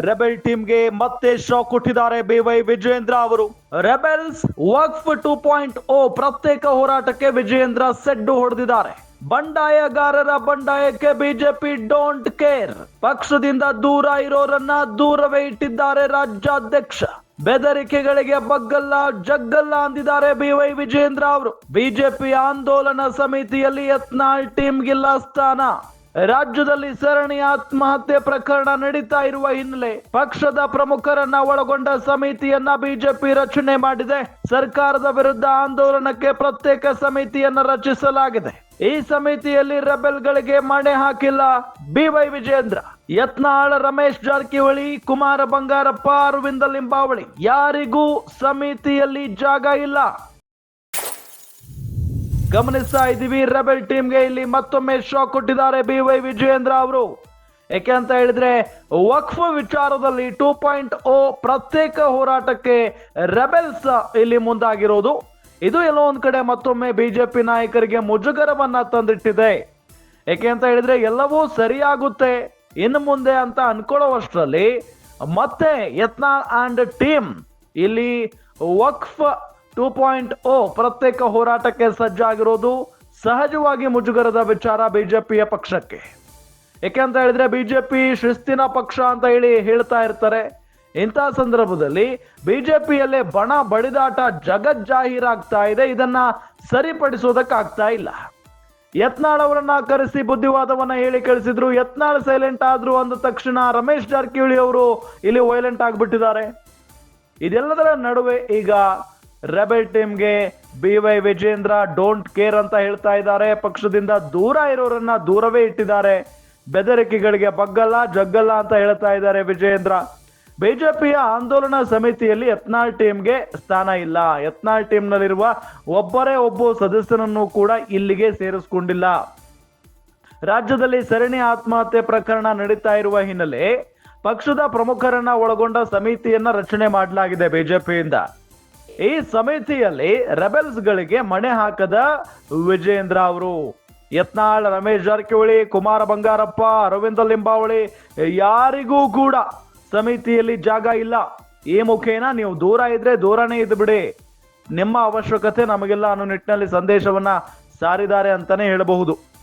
Rebel ಟೀಮ್ಗೆ ಮತ್ತೆ shock ಕೊಟ್ಟಿದ್ದಾರೆ ಬಿವೈ ವಿಜಯೇಂದ್ರ ಅವರು. ರೆಬೆಲ್ಸ್ ವಕ್ಫ್ 2.0 ಪ್ರತ್ಯೇಕ ಹೋರಾಟಕ್ಕೆ ವಿಜಯೇಂದ್ರ ಸೆಡ್ಡು ಹೊಡೆದಿದ್ದಾರೆ. ಬಂಡಾಯಗಾರರ ಬಂಡಾಯಕ್ಕೆ ಬಿಜೆಪಿ ಡೋಂಟ್ ಕೇರ್. ಪಕ್ಷದಿಂದ ದೂರ ಇರೋರನ್ನ ದೂರವೇ ಇಟ್ಟಿದ್ದಾರೆ ರಾಜ್ಯಾಧ್ಯಕ್ಷ. ಬೆದರಿಕೆಗಳಿಗೆ ಬಗ್ಗಲ್ಲ ಜಗ್ಗಲ್ಲ ಅಂದಿದ್ದಾರೆ ಬಿವೈ ವಿಜಯೇಂದ್ರ ಅವರು. ಬಿಜೆಪಿ ಆಂದೋಲನ ಸಮಿತಿಯಲ್ಲಿ ಯತ್ನಾಳ್ ಟೀಮ್ಗಿಲ್ಲ ಸ್ಥಾನ. ರಾಜ್ಯದಲ್ಲಿ ಸರಣಿ ಆತ್ಮಹತ್ಯೆ ಪ್ರಕರಣ ನಡೀತಾ ಇರುವ ಹಿನ್ನೆಲೆ ಪಕ್ಷದ ಪ್ರಮುಖರನ್ನ ಒಳಗೊಂಡ ಸಮಿತಿಯನ್ನ ಬಿಜೆಪಿ ರಚನೆ ಮಾಡಿದೆ. ಸರ್ಕಾರದ ವಿರುದ್ಧ ಆಂದೋಲನಕ್ಕೆ ಪ್ರತ್ಯೇಕ ಸಮಿತಿಯನ್ನ ರಚಿಸಲಾಗಿದೆ. ಈ ಸಮಿತಿಯಲ್ಲಿ ರೆಬೆಲ್ಗಳಿಗೆ ಮಣೆ ಹಾಕಿಲ್ಲ ಬಿವೈ ವಿಜಯೇಂದ್ರ. ಯತ್ನಾಳ್, ರಮೇಶ್ ಜಾರಕಿಹೊಳಿ, ಕುಮಾರ ಬಂಗಾರಪ್ಪ, ಅರವಿಂದ ಲಿಂಬಾವಳಿ ಯಾರಿಗೂ ಸಮಿತಿಯಲ್ಲಿ ಜಾಗ ಇಲ್ಲ. ಗಮನಿಸ್ತಾ ಇದ್ದೀವಿ, ರೆಬೆಲ್ ಟೀಮ್ಗೆ ಇಲ್ಲಿ ಮತ್ತೊಮ್ಮೆ ಶಾಕ್ ಕೊಟ್ಟಿದ್ದಾರೆ ಬಿವೈ ವಿಜಯೇಂದ್ರ ಅವರು. ಯಾಕೆ ಅಂತ ಹೇಳಿದ್ರೆ ವಕ್ಫ್ ವಿಚಾರದಲ್ಲಿ 2.0 ಪ್ರತ್ಯೇಕ ಹೋರಾಟಕ್ಕೆ ರೆಬೆಲ್ಸ್ ಇಲ್ಲಿ ಮುಂದಾಗಿರೋದು. ಇದು ಎಲ್ಲೋ ಒಂದ್ ಕಡೆ ಮತ್ತೊಮ್ಮೆ ಬಿಜೆಪಿ ನಾಯಕರಿಗೆ ಮುಜುಗರವನ್ನ ತಂದಿಟ್ಟಿದೆ. ಯಾಕೆ ಅಂತ ಹೇಳಿದ್ರೆ ಎಲ್ಲವೂ ಸರಿಯಾಗುತ್ತೆ ಇನ್ನು ಮುಂದೆ ಅಂತ ಅನ್ಕೊಳ್ಳೋವಷ್ಟರಲ್ಲಿ ಮತ್ತೆ ಯತ್ನಾಳ್ ಅಂಡ್ ಟೀಮ್ ಇಲ್ಲಿ ವಕ್ಫ್ 2.0 ಪ್ರತ್ಯೇಕ ಹೋರಾಟಕ್ಕೆ ಸಜ್ಜಾಗಿರೋದು ಸಹಜವಾಗಿ ಮುಜುಗರದ ವಿಚಾರ ಬಿಜೆಪಿಯ ಪಕ್ಷಕ್ಕೆ. ಯಾಕೆ ಅಂತ ಹೇಳಿದ್ರೆ ಬಿಜೆಪಿ ಶಿಸ್ತಿನ ಪಕ್ಷ ಅಂತ ಹೇಳ್ತಾ ಇರ್ತಾರೆ. ಇಂತಹ ಸಂದರ್ಭದಲ್ಲಿ ಬಿಜೆಪಿಯಲ್ಲೇ ಬಣ ಬಡಿದಾಟ ಜಗಜ್ಜಾಹೀರಾಗ್ತಾ ಇದೆ. ಇದನ್ನ ಸರಿಪಡಿಸೋದಕ್ಕಾಗ್ತಾ ಇಲ್ಲ. ಯತ್ನಾಳ್ ಅವರನ್ನ ಕರೆಸಿ ಬುದ್ಧಿವಾದವನ್ನ ಹೇಳಿ ಕಳಿಸಿದ್ರು. ಯತ್ನಾಳ್ ಸೈಲೆಂಟ್ ಆದ್ರು ಅಂದ ತಕ್ಷಣ ರಮೇಶ್ ಜಾರಕಿಹೊಳಿ ಅವರು ಇಲ್ಲಿ ವೈಲೆಂಟ್ ಆಗ್ಬಿಟ್ಟಿದ್ದಾರೆ. ಇದೆಲ್ಲದರ ನಡುವೆ ಈಗ ರೆಬೆಲ್ ಟೀಮ್ಗೆ ಬಿವೈ ವಿಜಯೇಂದ್ರ ಡೋಂಟ್ ಕೇರ್ ಅಂತ ಹೇಳ್ತಾ ಇದ್ದಾರೆ. ಪಕ್ಷದಿಂದ ದೂರ ಇರೋರನ್ನ ದೂರವೇ ಇಟ್ಟಿದ್ದಾರೆ. ಬೆದರಿಕೆಗಳಿಗೆ ಬಗ್ಗಲ್ಲ ಜಗ್ಗಲ್ಲ ಅಂತ ಹೇಳ್ತಾ ಇದ್ದಾರೆ ವಿಜಯೇಂದ್ರ. ಬಿಜೆಪಿಯ ಆಂದೋಲನ ಸಮಿತಿಯಲ್ಲಿ ಯತ್ನಾಳ್ ಟೀಮ್ಗೆ ಸ್ಥಾನ ಇಲ್ಲ. ಯತ್ನಾಳ್ ಟೀಮ್ನಲ್ಲಿರುವ ಒಬ್ಬರೇ ಒಬ್ಬ ಸದಸ್ಯನನ್ನು ಕೂಡ ಇಲ್ಲಿಗೆ ಸೇರಿಸಿಕೊಂಡಿಲ್ಲ. ರಾಜ್ಯದಲ್ಲಿ ಸರಣಿ ಆತ್ಮಹತ್ಯೆ ಪ್ರಕರಣ ನಡೀತಾ ಇರುವ ಹಿನ್ನೆಲೆ ಪಕ್ಷದ ಪ್ರಮುಖರನ್ನ ಒಳಗೊಂಡ ಸಮಿತಿಯನ್ನ ರಚನೆ ಮಾಡಲಾಗಿದೆ ಬಿಜೆಪಿಯಿಂದ. ಈ ಸಮಿತಿಯಲ್ಲಿ ರೆಬೆಲ್ಸ್ ಗಳಿಗೆ ಮಣೆ ಹಾಕದ ವಿಜಯೇಂದ್ರ ಅವರು ಯತ್ನಾಳ್, ರಮೇಶ್ ಜಾರಕಿಹೊಳಿ, ಕುಮಾರ ಬಂಗಾರಪ್ಪ, ಅರವಿಂದ ಲಿಂಬಾವಳಿ ಯಾರಿಗೂ ಕೂಡ ಸಮಿತಿಯಲ್ಲಿ ಜಾಗ ಇಲ್ಲ. ಈ ಮುಖೇನ ನೀವು ದೂರ ಇದ್ರೆ ದೂರನೇ ಇದ್ದು ಬಿಡಿ, ನಿಮ್ಮ ಅವಶ್ಯಕತೆ ನಮಗೆಲ್ಲ ಅನ್ನೋ ನಿಟ್ಟಿನಲ್ಲಿ ಸಂದೇಶವನ್ನ ಸಾರಿದ್ದಾರೆ ಅಂತಾನೆ ಹೇಳಬಹುದು.